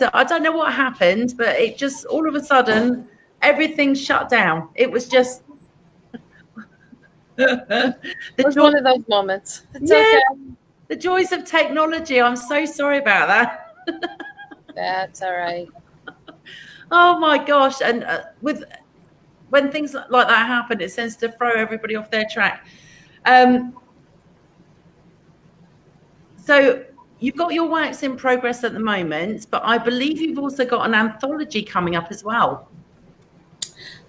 listen, I don't know what happened, but it just all of a sudden everything shut down. It was just It was one of those moments. It's okay. The joys of technology. I'm so sorry about that. That's all right. Oh my gosh! And when things like that happen, it tends to throw everybody off their track. So you've got your works in progress at the moment, but I believe you've also got an anthology coming up as well.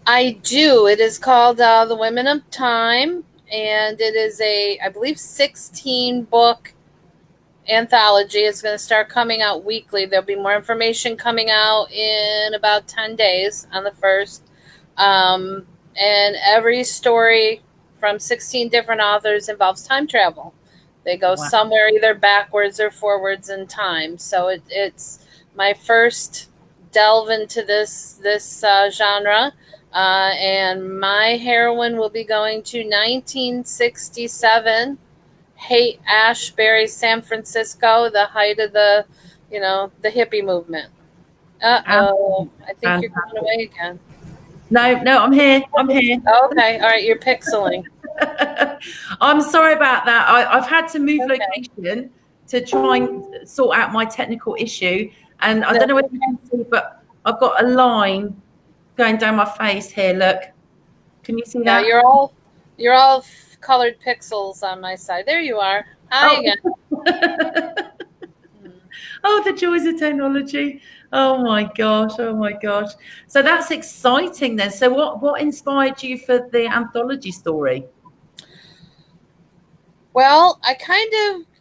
I do. It is called The Women of Time, and it is I believe, 16-book anthology. It's going to start coming out weekly. There'll be more information coming out in about 10 days on the 1st. And every story from 16 different authors involves time travel. They go somewhere either backwards or forwards in time. So it's my first delve into this genre. And my heroine will be going to 1967, Haight-Ashbury, San Francisco, the height of the hippie movement. I think you're going away again. No, I'm here. Okay, all right, you're pixeling. I'm sorry about that. I've had to move location to try and sort out my technical issue. And I don't know whether you can see, but I've got a line going down my face here. Look, can you see that? You're all colored pixels on my side. There you are. Hi again. Oh, the joys of technology. Oh my gosh. So that's exciting then. So what inspired you for the anthology story? Well, I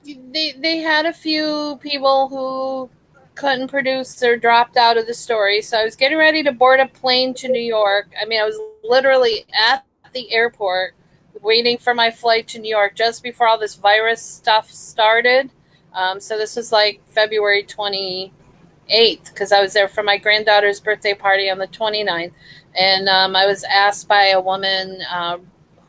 they had a few people who couldn't produce or dropped out of the story. So I was getting ready to board a plane to New York. I mean, I was literally at the airport waiting for my flight to New York just before all this virus stuff started. So this was like February 28th, because I was there for my granddaughter's birthday party on the 29th. And I was asked by a woman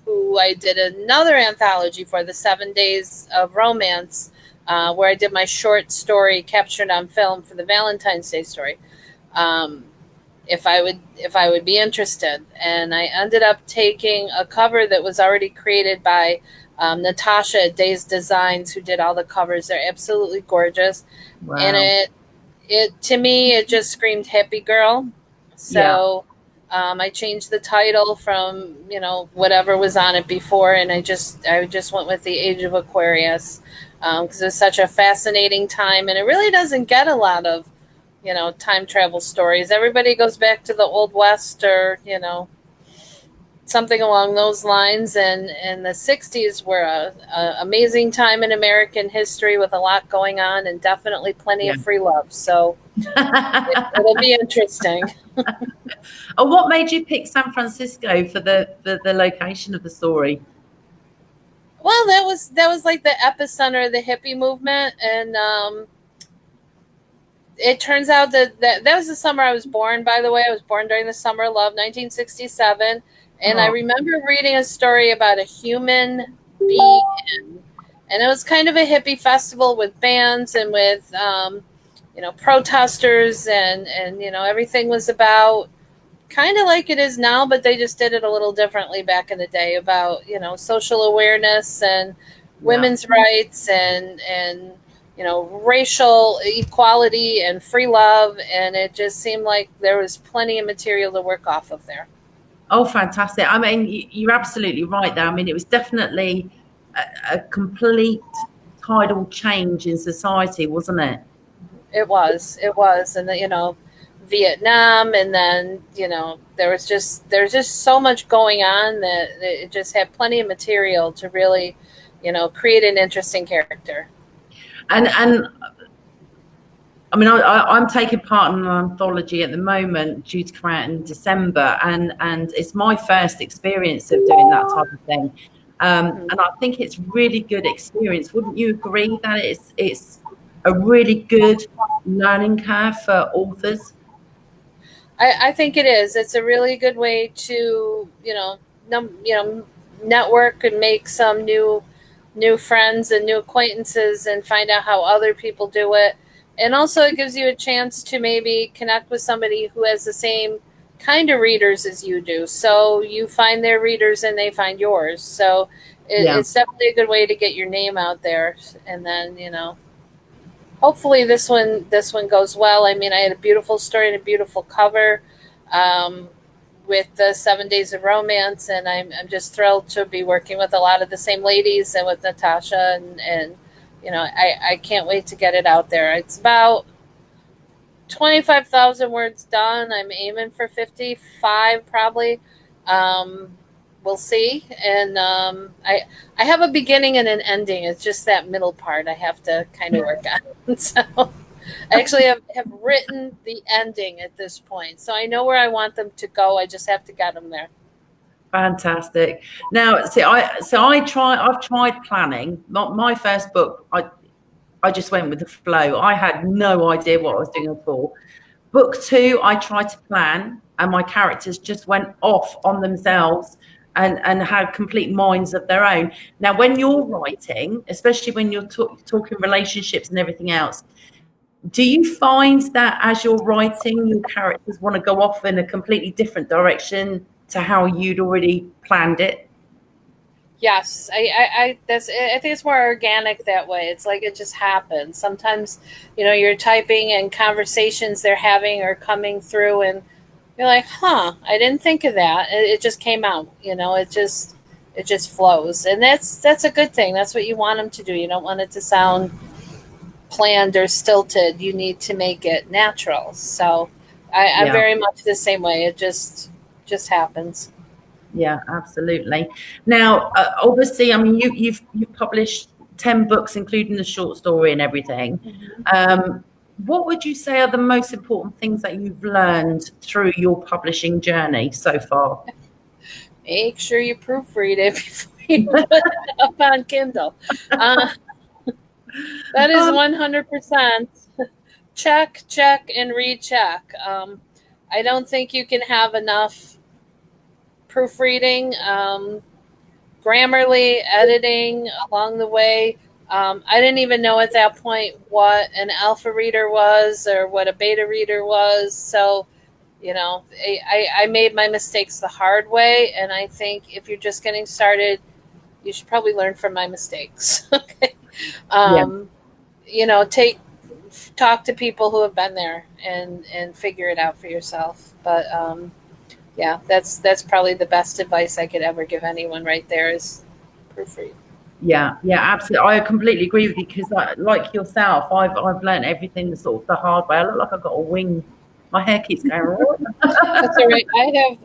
who I did another anthology for, the 7 Days of Romance, where I did my short story captured on film for the Valentine's Day story, if I would be interested. And I ended up taking a cover that was already created by Natasha at Days Designs, who did all the covers. They're absolutely gorgeous. Wow. And it to me, it just screamed hippie girl. So I changed the title from, whatever was on it before, and I just went with the Age of Aquarius, because it was such a fascinating time, and it really doesn't get a lot of, time travel stories. Everybody goes back to the Old West or, something along those lines. And the 60s were a amazing time in American history with a lot going on, and definitely plenty of free love. So it'll be interesting. And what made you pick San Francisco for the location of the story? Well, that was like the epicenter of the hippie movement, and it turns out that was the summer I was born. By the way, I was born during the Summer of Love, 1967. And I remember reading a story about a human being, and it was kind of a hippie festival with bands and with, protesters, and everything was about kind of like it is now, but they just did it a little differently back in the day, about, social awareness and women's rights and racial equality and free love. And it just seemed like there was plenty of material to work off of there. Oh, fantastic. I mean, you're absolutely right there. I mean, it was definitely a complete tidal change in society, wasn't it? It was. And, Vietnam, and then, there's just so much going on that it just had plenty of material to really, create an interesting character. And I mean, I'm taking part in an anthology at the moment, due to come out in December, and it's my first experience of doing that type of thing, and I think it's really good experience. Wouldn't you agree that it's a really good learning curve for authors? I think it is. It's a really good way to network and make some new friends and new acquaintances, and find out how other people do it. And also it gives you a chance to maybe connect with somebody who has the same kind of readers as you do. So you find their readers and they find yours. So it's definitely a good way to get your name out there. And then, hopefully this one goes well. I mean, I had a beautiful story and a beautiful cover with the 7 Days of Romance, and I'm just thrilled to be working with a lot of the same ladies and with Natasha, and I can't wait to get it out there. It's about 25,000 words done. I'm aiming for 55 probably. We'll see. And I have a beginning and an ending. It's just that middle part I have to kind of work on. So I actually have written the ending at this point. So I know where I want them to go. I just have to get them there. Fantastic. Now, see, I've tried planning. My first book, I just went with the flow. I had no idea what I was doing at all. Book 2, I tried to plan, and my characters just went off on themselves and had complete minds of their own. Now, when you're writing, especially when you're talking relationships and everything else, do you find that as you're writing, your characters want to go off in a completely different direction to how you'd already planned it? Yes, I think it's more organic that way. It's like it just happens. Sometimes, you're typing and conversations they're having are coming through, and you're like, "Huh, I didn't think of that." It just came out. It just flows, and that's a good thing. That's what you want them to do. You don't want it to sound planned or stilted. You need to make it natural. So, I'm very much the same way. It just happens. Yeah, absolutely. Now, obviously, I mean, you've published 10 books, including the short story and everything. Mm-hmm. What would you say are the most important things that you've learned through your publishing journey so far? Make sure you proofread it before you put it up on Kindle. That is 100%. Check, and recheck. I don't think you can have enough proofreading, Grammarly, editing along the way. I didn't even know at that point what an alpha reader was or what a beta reader was. So, I made my mistakes the hard way. And I think if you're just getting started, you should probably learn from my mistakes. Okay. Talk to people who have been there and figure it out for yourself. But, yeah, that's probably the best advice I could ever give anyone right there is proofread. Yeah, absolutely. I completely agree with you because, like yourself, I've learned everything the hard way. I look like I've got a wing. My hair keeps going wrong. That's all right.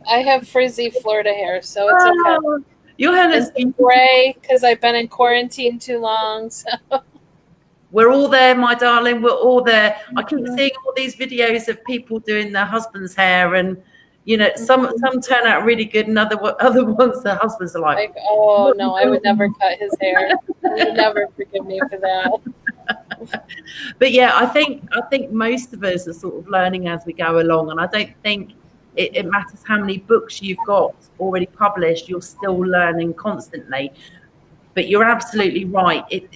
I have frizzy Florida hair, so it's okay. Your hair is gray because I've been in quarantine too long. So we're all there, my darling. We're all there. I keep seeing all these videos of people doing their husband's hair and. Some turn out really good, and other ones, the husbands are like, oh no, I would never cut his hair. He would never forgive me for that. But yeah, I think most of us are sort of learning as we go along, and I don't think it matters how many books you've got already published. You're still learning constantly. But you're absolutely right.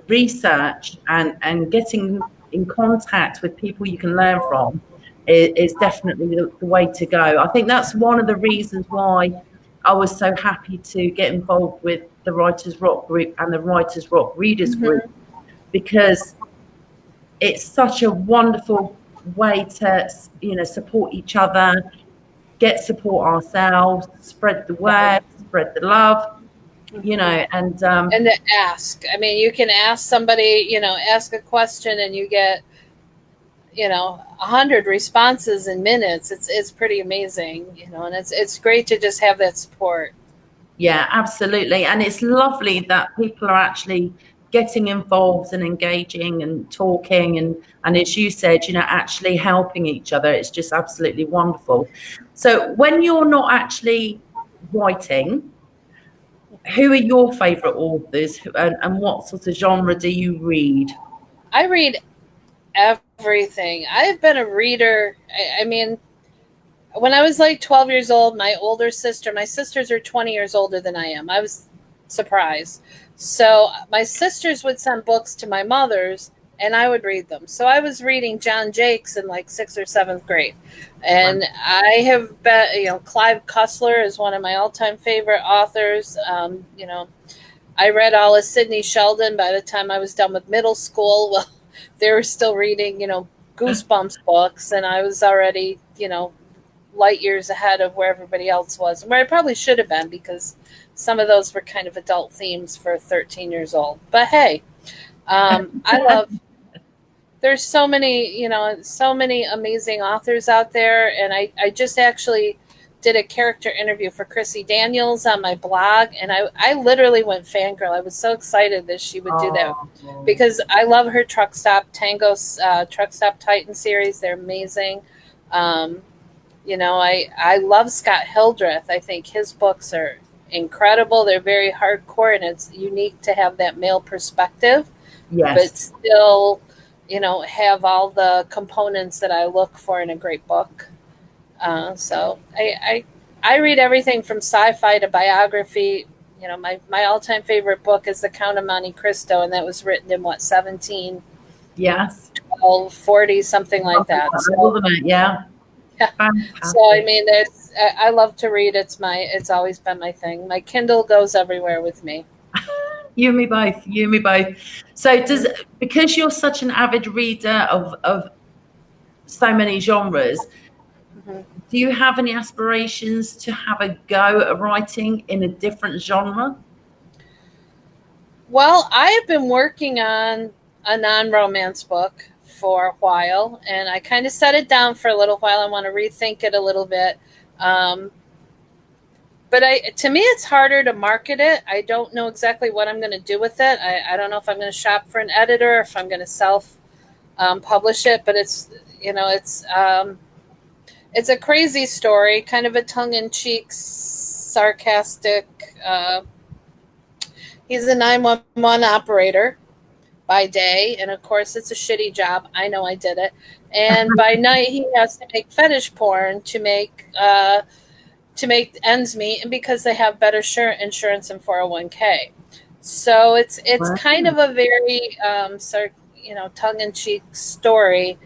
Research and getting in contact with people you can learn from is definitely the way to go. I think that's one of the reasons why I was so happy to get involved with the Writers Rock group and the Writers Rock Readers group, because it's such a wonderful way to support each other, get support ourselves, spread the word, spread the love, and to ask. I mean, you can ask somebody, ask a question and you get 100 responses in minutes. It's pretty amazing, and it's great to just have that support. Yeah, absolutely. And it's lovely that people are actually getting involved and engaging and talking and as you said, actually helping each other. It's just absolutely wonderful. So when you're not actually writing, who are your favorite authors and what sort of genre do you read? I read everything. I've been a reader. I mean, when I was like 12 years old, my sisters are 20 years older than I am. I was surprised. So my sisters would send books to my mother's, and I would read them. So I was reading John Jakes in like 6th or 7th grade. And I have been, Clive Cussler is one of my all-time favorite authors. I read all of Sidney Sheldon by the time I was done with middle school. Well, they were still reading, Goosebumps books, and I was already, light years ahead of where everybody else was, and where I probably should have been, because some of those were kind of adult themes for 13 years old. But hey, I love, there's so many, so many amazing authors out there. And I just actually did a character interview for Chrissy Daniels on my blog, and I literally went fangirl. I was so excited that she would do that, because I love her Truck Stop Titan series. They're amazing. I love Scott Hildreth. I think his books are incredible. They're very hardcore, and it's unique to have that male perspective, but still, have all the components that I look for in a great book. So I read everything from sci-fi to biography. My all-time favorite book is The Count of Monte Cristo, and that was written in 1240, something like that. So, yeah. So I mean, I love to read. It's always been my thing. My Kindle goes everywhere with me. You and me both. So because you're such an avid reader of so many genres, do you have any aspirations to have a go at writing in a different genre? Well, I have been working on a non-romance book for a while, and I kind of set it down for a little while. I want to rethink it a little bit. But to me, it's harder to market it. I don't know exactly what I'm going to do with it. I don't know if I'm going to shop for an editor, or if I'm going to self-publish it. But it's a crazy story, kind of a tongue-in-cheek, sarcastic. He's a 911 operator by day, and of course, it's a shitty job. I know I did it. And by night, he has to make fetish porn to make ends meet, and because they have better insurance and 401k. So it's kind of a very tongue-in-cheek story,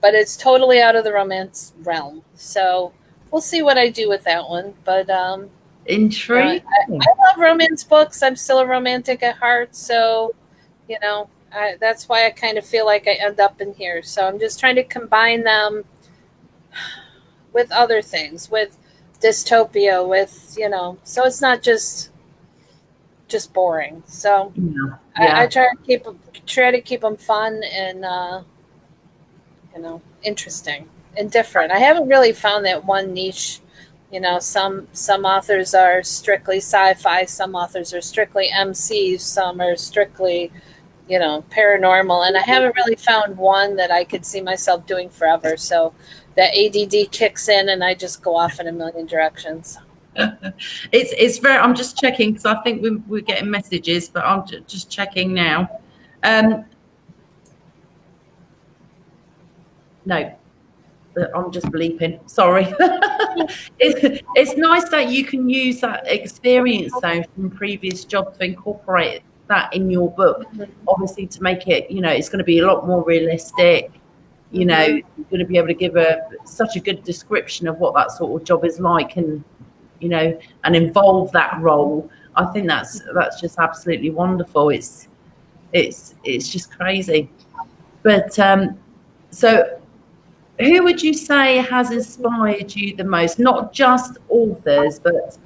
but it's totally out of the romance realm. So we'll see what I do with that one. But intriguing. I love romance books. I'm still a romantic at heart, so that's why I kind of feel like I end up in here. So I'm just trying to combine them with other things, with dystopia, with so it's not just boring. So I try to keep them fun and interesting and different. I haven't really found that one niche. Some authors are strictly sci-fi, some authors are strictly MCs, some are strictly paranormal, and I haven't really found one that I could see myself doing forever. So that ADD kicks in, and I just go off in a million directions. It's very. I'm just checking, because I think we're getting messages, but I'm just checking now. No, I'm just bleeping. Sorry. It's nice that you can use that experience though from previous jobs to incorporate that in your book. Obviously, to make it, it's going to be a lot more realistic. You're going to be able to give such a good description of what that sort of job is like, and and involve that role. I think that's just absolutely wonderful. It's just crazy. But so who would you say has inspired you the most? Not just authors, but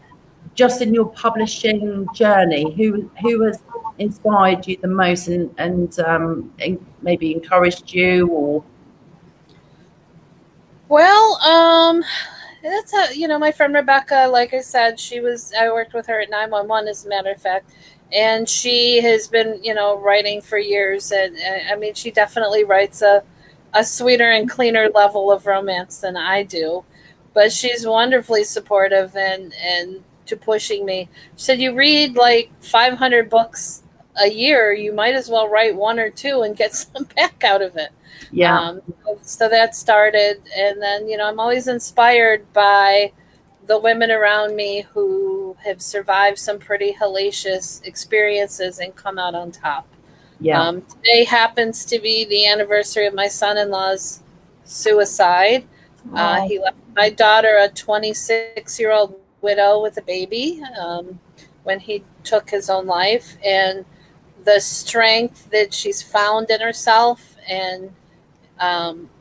just in your publishing journey. Who has inspired you the most and maybe encouraged you? Or well, that's my friend Rebecca. Like I said, I worked with her at 911, as a matter of fact, and she has been writing for years, and I mean, she definitely writes a sweeter and cleaner level of romance than I do, but she's wonderfully supportive and to pushing me. She said, you read like 500 books a year, you might as well write one or two and get some back out of it. So that started, and then I'm always inspired by the women around me who have survived some pretty hellacious experiences and come out on top. Yeah. Today happens to be the anniversary of my son-in-law's suicide. Oh, He left my daughter a 26-year-old widow with a baby when he took his own life, and the strength that she's found in herself, and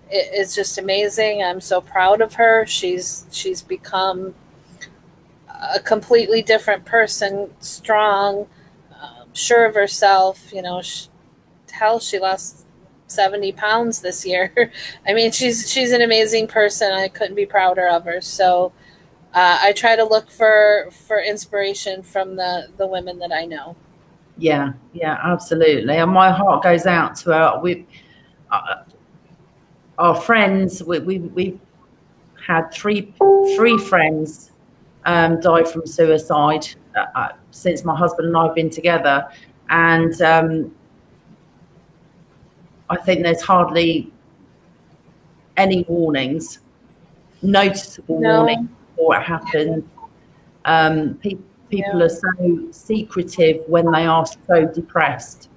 it's just amazing. I'm so proud of her. She's become a completely different person, strong, sure of herself. She lost 70 pounds this year. I mean, she's an amazing person. I couldn't be prouder of her. So I try to look for inspiration from the women that I know. yeah, yeah, absolutely. And my heart goes out to our friends. We've had three friends die from suicide since my husband and I have been together, and I think there's hardly any warnings, noticeable warnings No. before it happens. People Yeah. are so secretive when they are so depressed.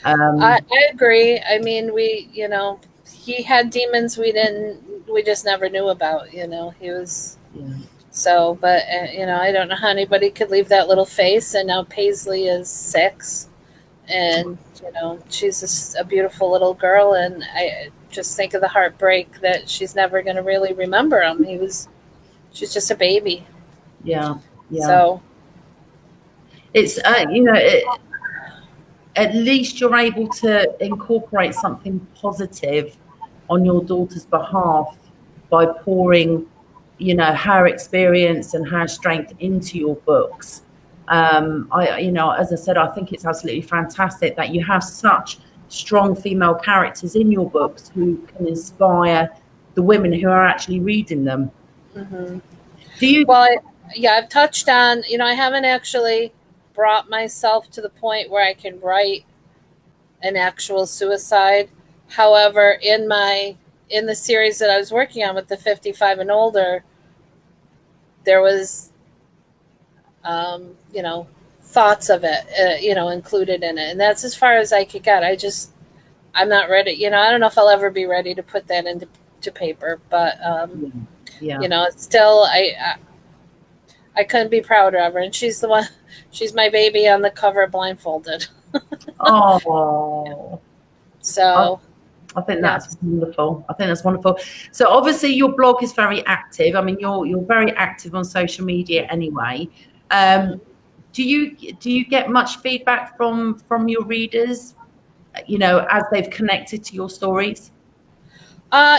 I agree. I mean, he had demons we just never knew about. He was Yeah. so, but I don't know how anybody could leave that little face. And now Paisley is 6, and she's just a beautiful little girl, and I just think of the heartbreak that she's never going to really remember him. She's just a baby. Yeah, yeah. So It's at least you're able to incorporate something positive on your daughter's behalf by pouring, her experience and her strength into your books. As I said, I think it's absolutely fantastic that you have such strong female characters in your books who can inspire the women who are actually reading them. mm-hmm. Do you? Well, I've touched on, I haven't actually brought myself to the point where I can write an actual suicide. However, in the series that I was working on with the 55 and older, there was, thoughts of it, included in it. And that's as far as I could get. I'm not ready. I don't know if I'll ever be ready to put that into paper, but, it's still, I couldn't be prouder of her. And she's my baby on the cover blindfolded. Oh. So I think that's wonderful. I think that's wonderful. So obviously your blog is very active. I mean, you're very active on social media anyway. Do you get much feedback from your readers, as they've connected to your stories?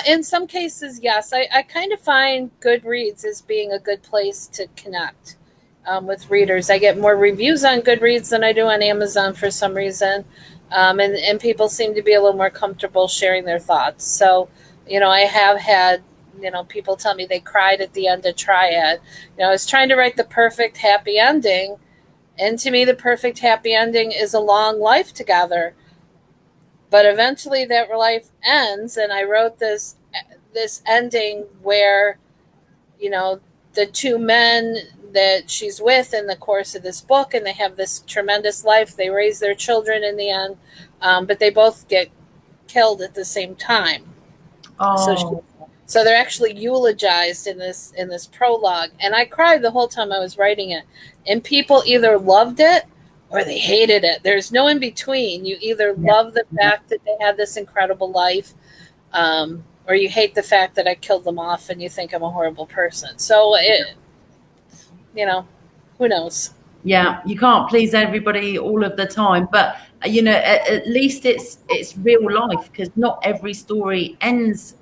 In some cases, yes. I kind of find Goodreads as being a good place to connect with readers. I get more reviews on Goodreads than I do on Amazon for some reason. And people seem to be a little more comfortable sharing their thoughts. So, I have had, people tell me they cried at the end of Triad. I was trying to write the perfect happy ending. And to me, the perfect happy ending is a long life together. But eventually that life ends, and I wrote this ending where, the two men that she's with in the course of this book, and they have this tremendous life. They raise their children in the end, but they both get killed at the same time. Oh. So they're actually eulogized in this prologue, and I cried the whole time I was writing it. And people either loved it or they hated it. There's no in between. You either love the fact that they had this incredible life, or you hate the fact that I killed them off and you think I'm a horrible person. So who knows? Yeah, you can't please everybody all of the time, but at least it's real life, because not every story ends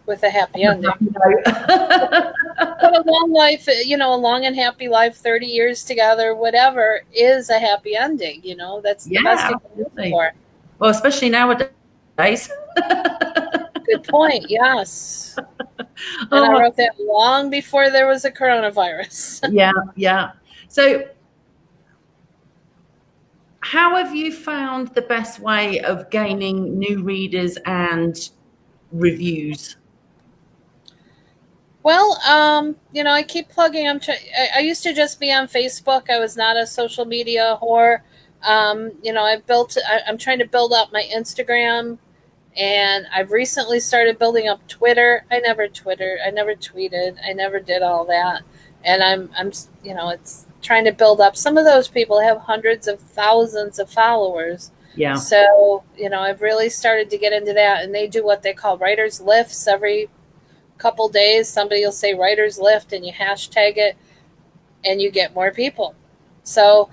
with a happy ending. But a long life, a long and happy life, 30 years together, whatever, is a happy ending. That's the best you can look for. Well, especially nowadays. Good point. Yes. And I wrote that long before there was a coronavirus. Yeah. So how have you found the best way of gaining new readers and reviews? Well, I keep plugging. I used to just be on Facebook. I was not a social media whore. I'm trying to build up my Instagram, and I've recently started building up Twitter. I never tweeted, I never did all that. And I'm it's trying to build up. Some of those people have hundreds of thousands of followers. Yeah. So, I've really started to get into that, and they do what they call writers lifts every couple days. Somebody will say writers lift, and you hashtag it, and you get more people. So,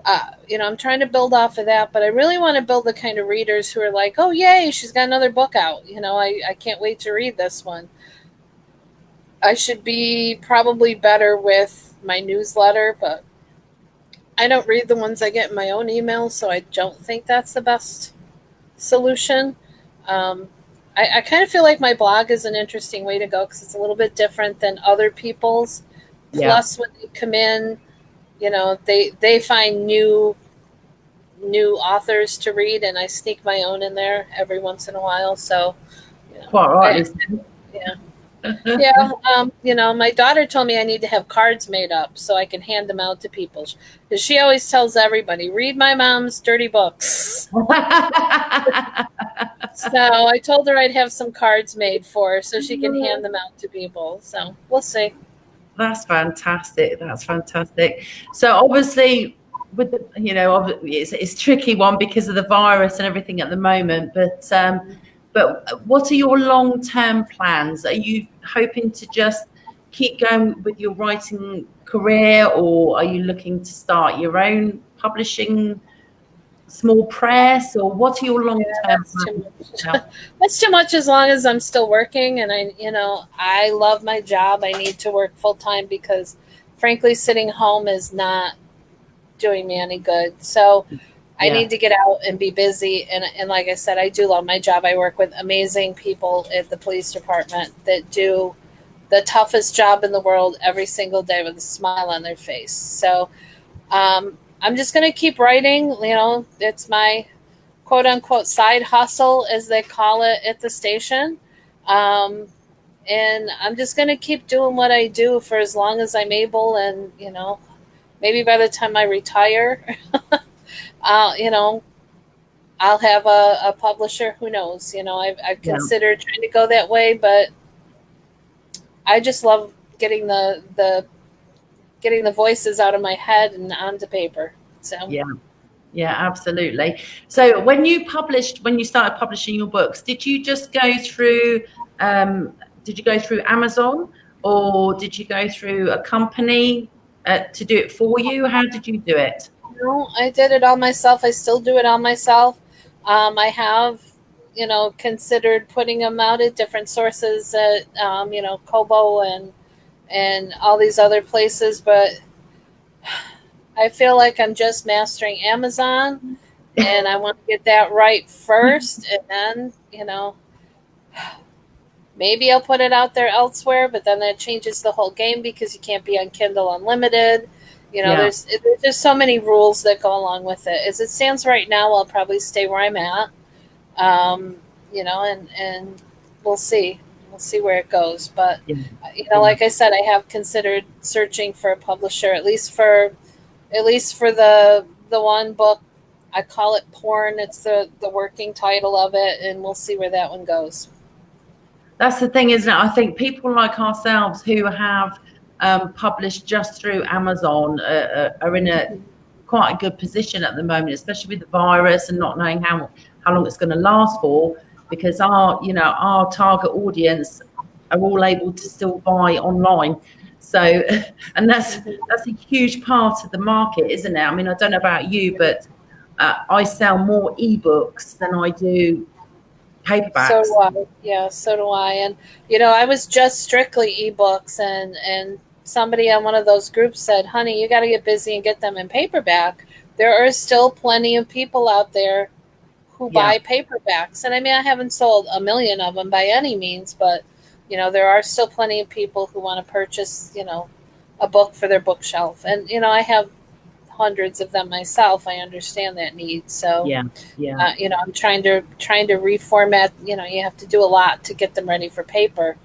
I'm trying to build off of that, but I really want to build the kind of readers who are like, oh, yay, she's got another book out. I can't wait to read this one. I should be probably better with my newsletter, but I don't read the ones I get in my own email, so I don't think that's the best solution. I kind of feel like my blog is an interesting way to go because it's a little bit different than other people's. Yeah. Plus, when they come in, they find new authors to read, and I sneak my own in there every once in a while. So, quite right. Yeah. Yeah. My daughter told me I need to have cards made up so I can hand them out to people. Because she always tells everybody, read my mom's dirty books. So I told her I'd have some cards made for her so she can hand them out to people. So we'll see. That's fantastic. So obviously, with the, it's a tricky one because of the virus and everything at the moment. But what are your long-term plans? Are you hoping to just keep going with your writing career, or are you looking to start your own publishing small press, or what are your long-term plans? That's too much as long as I'm still working, and I love my job. I need to work full-time because frankly sitting home is not doing me any good. So I need to get out and be busy. And like I said, I do love my job. I work with amazing people at the police department that do the toughest job in the world every single day with a smile on their face. So I'm just going to keep writing. It's my quote unquote side hustle, as they call it at the station. And I'm just going to keep doing what I do for as long as I'm able. And, maybe by the time I retire, I'll have a publisher. Who knows? I've considered trying to go that way, but I just love getting the voices out of my head and onto paper. So yeah, absolutely. So when you started publishing your books, did you just go through Amazon, or did you go through a company to do it for you? How did you do it? No, I did it all myself. I still do it all myself. I have, considered putting them out at different sources at, Kobo and all these other places, but I feel like I'm just mastering Amazon, and I want to get that right first, and then, maybe I'll put it out there elsewhere, but then that changes the whole game because you can't be on Kindle Unlimited. There's just so many rules that go along with it. As it stands right now, I'll probably stay where I'm at, and we'll see. We'll see where it goes. But, like I said, I have considered searching for a publisher, at least for the one book. I call it Porn. It's the working title of it, and we'll see where that one goes. That's the thing, isn't it? I think people like ourselves who have published just through Amazon are in quite a good position at the moment, especially with the virus and not knowing how long it's going to last for, because our target audience are all able to still buy online. So, and that's a huge part of the market, isn't it? I mean, I don't know about you, but I sell more ebooks than I do paperbacks. So do I. Yeah, so do I. And I was just strictly ebooks, and somebody on one of those groups said, honey, you got to get busy and get them in paperback. There are still plenty of people out there who buy paperbacks. And I mean, I haven't sold a million of them by any means, but there are still plenty of people who want to purchase, a book for their bookshelf. And, I have hundreds of them myself. I understand that need. So, I'm trying to reformat, you have to do a lot to get them ready for paper,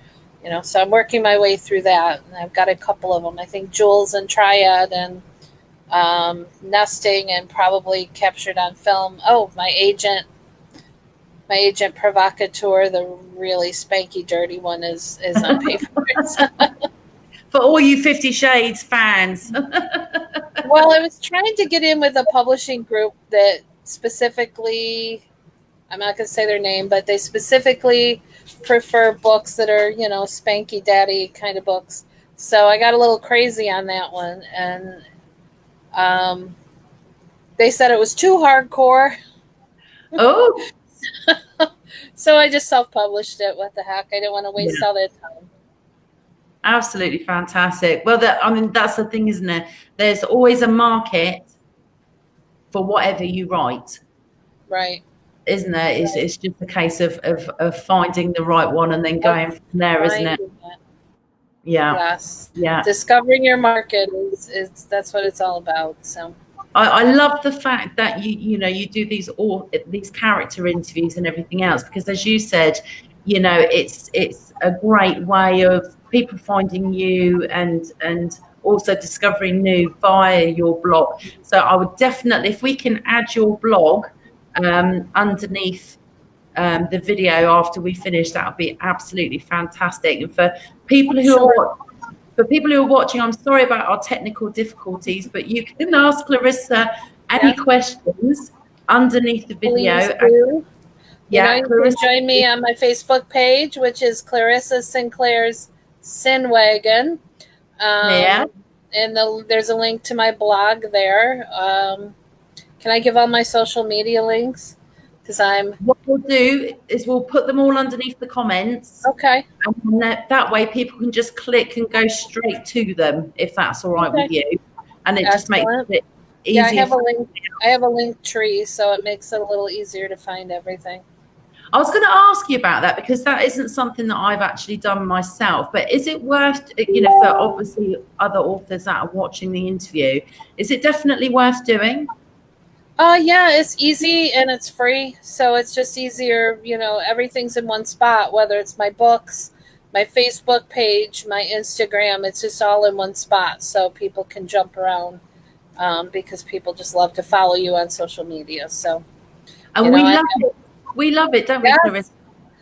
so I'm working my way through that. And I've got a couple of them, I think Jules and Triad and nesting and probably captured on film. Oh, my agent provocateur, the really spanky dirty one, is on papers. For all you 50 Shades fans. Well, I was trying to get in with a publishing group that specifically, I'm not going to say their name, but they specifically prefer books that are, spanky daddy kind of books. So I got a little crazy on that one, and they said it was too hardcore. Oh. So I just self-published it. What the heck? I didn't want to waste all that time. Absolutely fantastic. Well, that's the thing, isn't it? There's always a market for whatever you write. Right. Isn't it? It's just a case of finding the right one and then going from there, isn't it? Yeah. Yes. Yeah. Discovering your market is that's what it's all about. So I love the fact that you do these character interviews and everything else, because as you said, it's a great way of people finding you and also discovering new via your blog. So I would definitely, if we can add your blog underneath the video after we finish, that would be absolutely fantastic. And for people who are watching, I'm sorry about our technical difficulties, but you can ask Clairissa any questions underneath the video. You can join me on my Facebook page, which is Clairissa Sinclair's Sin Wagon. And there's a link to my blog there. Can I give all my social media links? What we'll do is we'll put them all underneath the comments. Okay. And that way people can just click and go straight to them, if that's all right with you. And it just makes it easier. Yeah, I have a link tree, so it makes it a little easier to find everything. I was going to ask you about that, because that isn't something that I've actually done myself. But is it worth, for obviously other authors that are watching the interview, is it definitely worth doing? Yeah, it's easy and it's free. So it's just easier, everything's in one spot, whether it's my books, my Facebook page, my Instagram, it's just all in one spot. So people can jump around because people just love to follow you on social media. So, and we love it, don't we, Clairissa?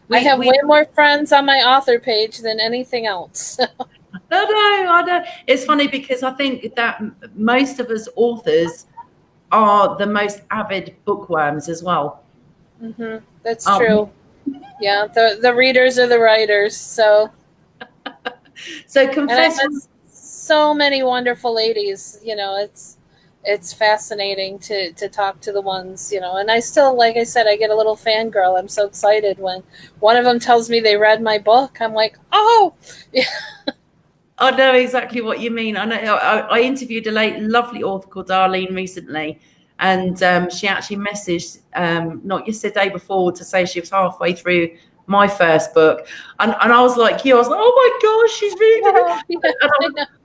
I have way more friends on my author page than anything else. I know. It's funny because I think that most of us authors are the most avid bookworms as well. Mm-hmm. That's true. Yeah, the readers are the writers. So confessions. So many wonderful ladies. It's fascinating to talk to the ones. And I still, like I said, I get a little fangirl. I'm so excited when one of them tells me they read my book. I'm like, oh, yeah. I know exactly what you mean. I know. I interviewed a lovely author called Darlene recently, and she actually messaged not yesterday, before, to say she was halfway through my first book, and I was like you. I was like, oh my gosh, she's reading it. I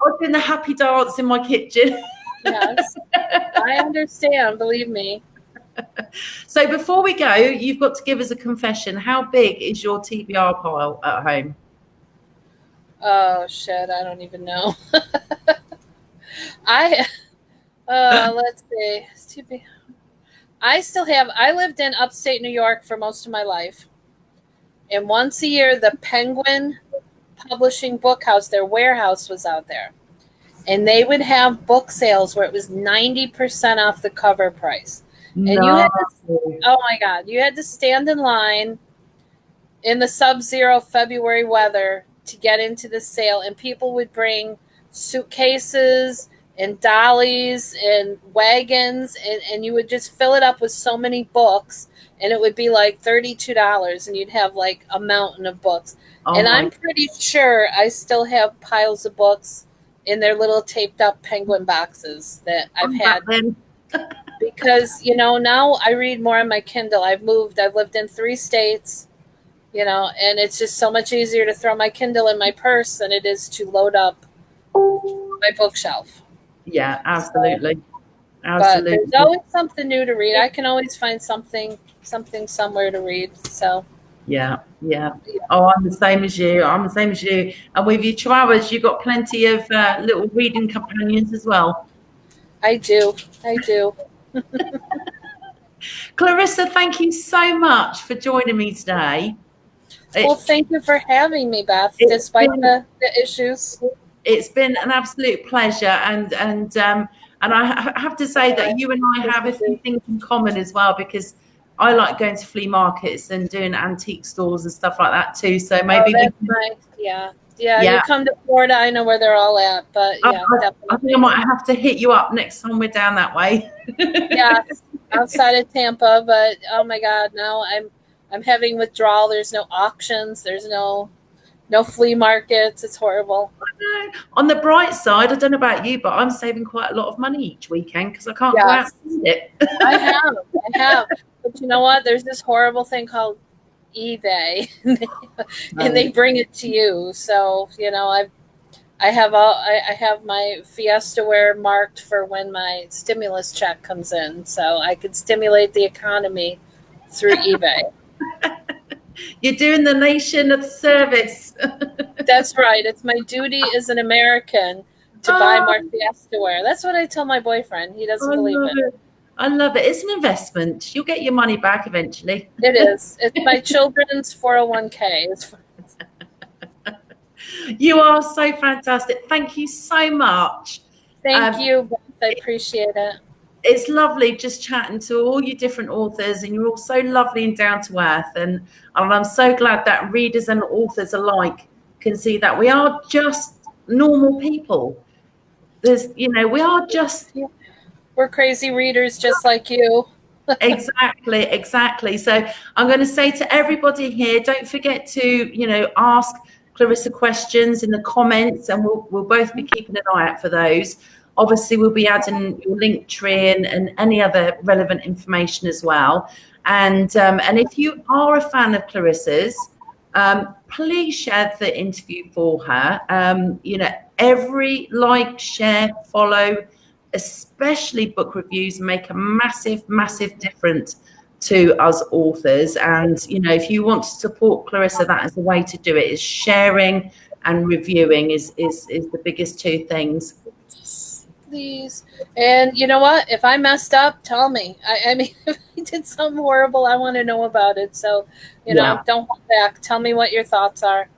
was doing the happy dance in my kitchen. Yes, I understand. Believe me. So before we go, you've got to give us a confession. How big is your TBR pile at home? Oh shit, I don't even know. Let's see. It's too big. I lived in upstate New York for most of my life. And once a year, the Penguin Publishing Book House, their warehouse was out there. And they would have book sales where it was 90% off the cover price. And you had to, oh my God, you had to stand in line in the sub-zero February weather to get into the sale, and people would bring suitcases and dollies and wagons, and you would just fill it up with so many books, and it would be like $32, and you'd have like a mountain of books. And I'm pretty sure I still have piles of books in their little taped up Penguin boxes that I've had. Because, now I read more on my Kindle. I've lived in 3 states. And it's just so much easier to throw my Kindle in my purse than it is to load up my bookshelf. Yeah, absolutely. But there's always something new to read. I can always find something somewhere to read. So yeah. Oh, I'm the same as you. And with your Chihuahuas, you've got plenty of little reading companions as well. I do. Clairissa, thank you so much for joining me today. Well, thank you for having me, Beth, despite the issues. It's been an absolute pleasure, and I have to say that you and I have a few things in common as well, because I like going to flea markets and doing antique stores and stuff like that too. So maybe that's nice. Yeah. You come to Florida, I know where they're all at, but yeah, definitely. I think I might have to hit you up next time we're down that way. Yes, outside of Tampa, but oh my God, now I'm having withdrawal. There's no auctions. There's no flea markets. It's horrible. On the bright side, I don't know about you, but I'm saving quite a lot of money each weekend because I can't go out and see it. I have. But you know what? There's this horrible thing called eBay, and they bring it to you. So I have my Fiesta Wear marked for when my stimulus check comes in, so I could stimulate the economy through eBay. You're doing the nation a service. That's right. It's my duty as an American to buy more Fiesta Wear. That's what I tell my boyfriend. He doesn't believe it. I love it. It's an investment. You'll get your money back eventually. It is. It's my children's 401k. You are so fantastic. Thank you so much. Thank you, Beth. I appreciate it. It's lovely just chatting to all you different authors, and you're all so lovely and down to earth. And I'm so glad that readers and authors alike can see that we are just normal people. We are just... We're crazy readers just like you. Exactly. So I'm going to say to everybody here, don't forget to, ask Clairissa questions in the comments, and we'll both be keeping an eye out for those. Obviously, we'll be adding your link tree and any other relevant information as well. And if you are a fan of Clairissa's, please share the interview for her. Every like, share, follow, especially book reviews, make a massive difference to us authors. And if you want to support Clairissa, that is the way to do it, is sharing and reviewing is the biggest two things. Please. And you know what, if I messed up, tell me. I mean, if I did something horrible, I want to know about it. So don't hold back. Tell me what your thoughts are.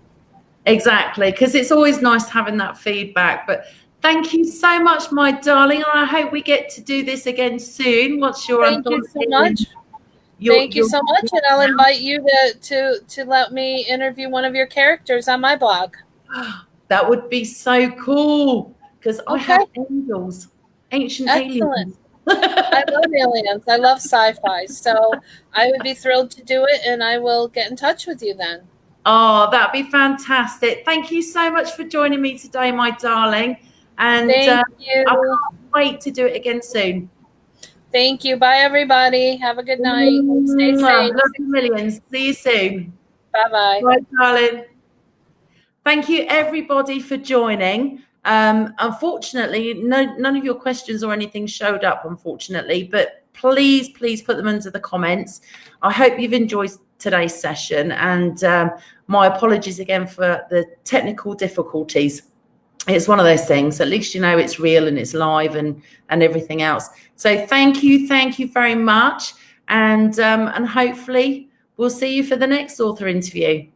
Exactly, because it's always nice having that feedback. But thank you so much, my darling, and I hope we get to do this again soon. What's your Thank you so much. Thank you so much, and I'll invite you to let me interview one of your characters on my blog. That would be so cool, because I have angels, ancient aliens. I love aliens. I love sci-fi, so I would be thrilled to do it, and I will get in touch with you then. Oh, that'd be fantastic. Thank you so much for joining me today, my darling. And thank you. I can't wait to do it again soon. Thank you. Bye, everybody. Have a good night. Stay safe. Love you millions. See you soon. Bye-bye. Bye, darling. Thank you, everybody, for joining. Unfortunately, none of your questions or anything showed up, unfortunately, but please put them under the comments. I hope you've enjoyed today's session, and my apologies again for the technical difficulties. It's one of those things. At least it's real and it's live and everything else. So thank you very much, and hopefully we'll see you for the next author interview.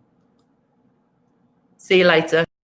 See you later.